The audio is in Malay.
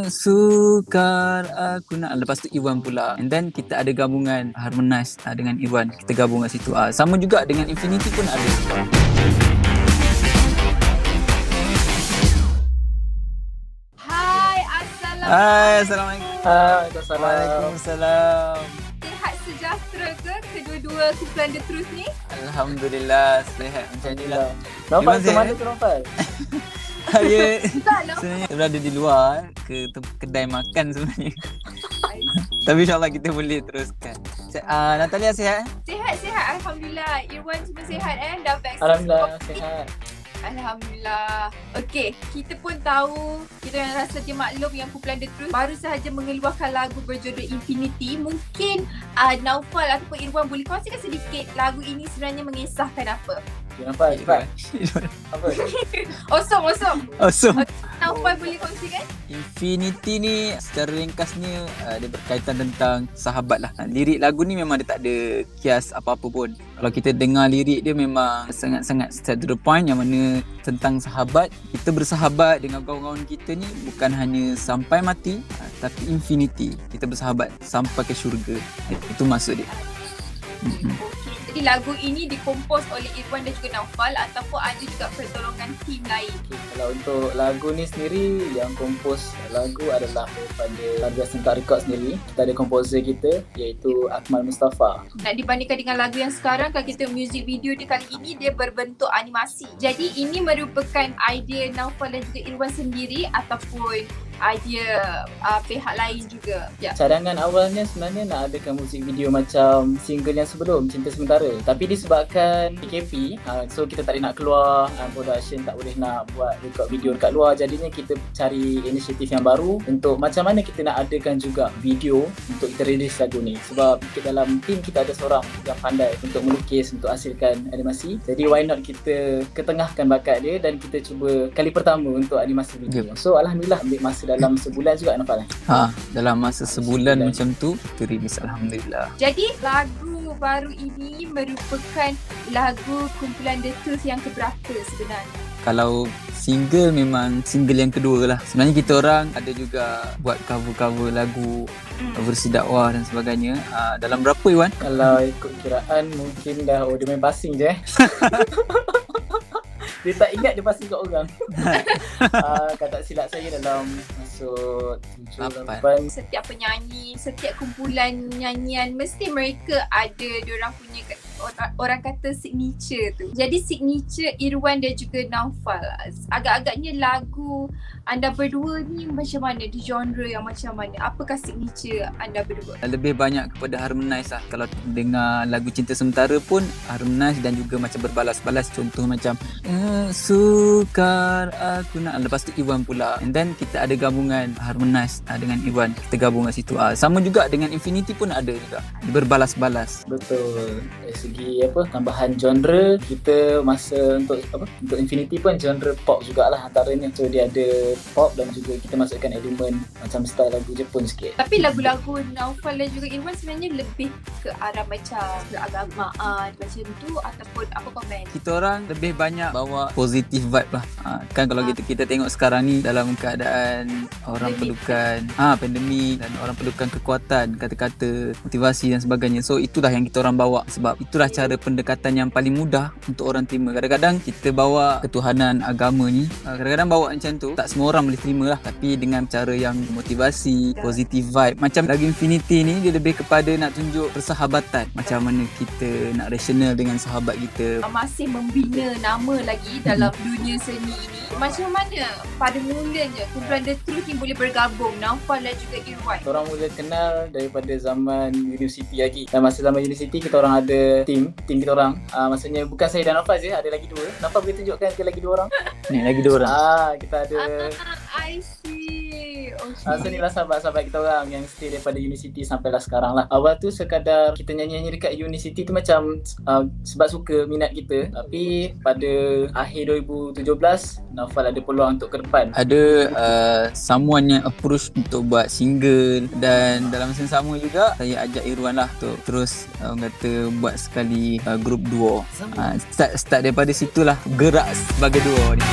Sukar aku nak. Lepas tu Iwan pula. And then kita ada gabungan Harmonize dengan Iwan. Kita gabung kat situ. Sama juga dengan Infinity pun ada. Hai, Assalamualaikum. Hai, Assalamualaikum. Waalaikumsalam. Waalaikumsalam. Sihat sejahtera ke kedua-dua kumpulan The Truth ni? Alhamdulillah, sihat macam ni lah. Novel Iwan ke sihat? mana tu Novel? Saya Tak lah. sebenarnya berada di luar ke kedai makan sebenarnya. Tapi insyaAllah kita boleh teruskan. Natalia sihat? Sihat. Alhamdulillah. Irwan semua sihat Dah vaksin. Alhamdulillah sihat. Alhamdulillah. Okey, kita pun tahu, kita yang rasa dia maklum yang kumpulan The Truth baru sahaja mengeluarkan lagu berjudul Infinity. Mungkin Naufal ataupun Irwan boleh kongsikan sedikit lagu ini sebenarnya mengisahkan apa? Novel cepat. Apa? Osong. Awesome. Naufal boleh kongsikan? Infinity ni secara ringkasnya dia berkaitan tentang sahabat lah. Lirik lagu ni memang dia tak ada kias apa-apa pun. Kalau kita dengar lirik dia memang sangat-sangat straight to the point, yang mana tentang sahabat. Kita bersahabat dengan kawan-kawan kita ni bukan hanya sampai mati, tapi infinity. Kita bersahabat sampai ke syurga. Itu maksud dia. Okey, jadi lagu ini dikompos oleh Irwan dan juga Naufal ataupun ada juga pertolongan tim lain. Kalau untuk lagu ni sendiri, yang kompos lagu adalah daripada Harga Singkat Record sendiri. Kita ada komposer kita iaitu Akmal Mustafa. Nak dibandingkan dengan lagu yang sekarang, kalau kita music video dia kali ini dia berbentuk animasi. Jadi ini merupakan idea Naufal dan juga Irwan sendiri ataupun idea pihak lain juga. Ya. Cadangan awalnya sebenarnya nak adakan musik video macam single yang sebelum, Cinta Sementara. Tapi disebabkan PKP, so kita tak boleh nak keluar production, tak boleh nak buat record video dekat luar. Jadinya kita cari inisiatif yang baru untuk macam mana kita nak adakan juga video untuk kita release lagu ni. Sebab dalam tim kita ada seorang yang pandai untuk melukis, untuk hasilkan animasi. Jadi why not kita ketengahkan bakat dia dan kita cuba kali pertama untuk animasi video. So Alhamdulillah ambil masa dalam sebulan juga Nafal. Dalam masa sebulan macam tu kita release, Alhamdulillah. Jadi lagu baru ini merupakan lagu kumpulan The Truth yang keberapa sebenarnya? Kalau single memang single yang kedua lah. Sebenarnya kita orang ada juga buat cover-cover lagu versi dakwah dan sebagainya. Dalam berapa Iwan? Kalau ikut kiraan mungkin dah dia main passing je Dia tak ingat dia passing kat orang. Kalau tak silap saya dalam masuk 7-8. Setiap penyanyi, setiap kumpulan nyanyian mesti mereka ada diorang punya orang kata signature tu. Jadi signature Irwan dan juga Naufal, agak-agaknya lagu anda berdua ni macam mana? Di genre yang macam mana? Apakah signature anda berdua? Lebih banyak kepada Harmonize lah. Kalau dengar lagu Cinta Sementara pun Harmonize dan juga macam berbalas-balas. Contoh macam Sukar aku nak. Lepas tu Iwan pula. And then kita ada gabungan Harmonize dengan Iwan. Kita gabung kat situ. Sama juga dengan Infinity pun ada juga. Berbalas-balas. Betul. Dari segi tambahan genre, kita masa untuk Infinity pun genre pop jugalah antaranya. So dia ada pop dan juga kita masukkan elemen macam style lagu Jepun sikit. Tapi lagu-lagu Naufal dan juga Irwan sebenarnya lebih ke arah macam keagamaan macam tu ataupun apa komen? Kita orang lebih banyak bawa positive vibe lah. Kan kalau kita tengok sekarang ni dalam keadaan orang perlukan pandemik dan orang perlukan kekuatan, kata-kata, motivasi dan sebagainya. So itulah yang kita orang bawa, sebab itulah cara pendekatan yang paling mudah untuk orang terima. Kadang-kadang kita bawa ketuhanan agama ni, kadang-kadang bawa macam tu, tak semua orang boleh terima lah, tapi dengan cara yang motivasi, positive vibe. Macam lagu Infinity ni dia lebih kepada nak tunjuk persahabatan, macam mana kita nak rasional dengan sahabat kita. Masih membina nama lagi dalam dunia seni ini. Macam mana pada mulanya kumpulan The Truth ni boleh bergabung, Naufal dan juga Irwan? Kita orang mula kenal daripada zaman universiti lagi. Dan masa zaman universiti kita orang ada tim kita orang. Maksudnya bukan saya dan Naufal je, ada lagi dua. Naufal boleh tunjukkan ke lagi dua orang? Ni lagi dua orang. Kita ada I see. So ni lah sahabat-sahabat kita orang yang stay daripada universiti sampailah sekarang lah. Awal tu sekadar kita nyanyi-nyanyi dekat universiti tu macam sebab suka, minat kita. Tapi pada akhir 2017 Naufal ada peluang untuk ke depan. Ada someone yang approach untuk buat single, dan dalam masa yang sama juga saya ajak Irwan lah untuk terus orang kata buat sekali grup duo. Start daripada situlah gerak sebagai duo ni.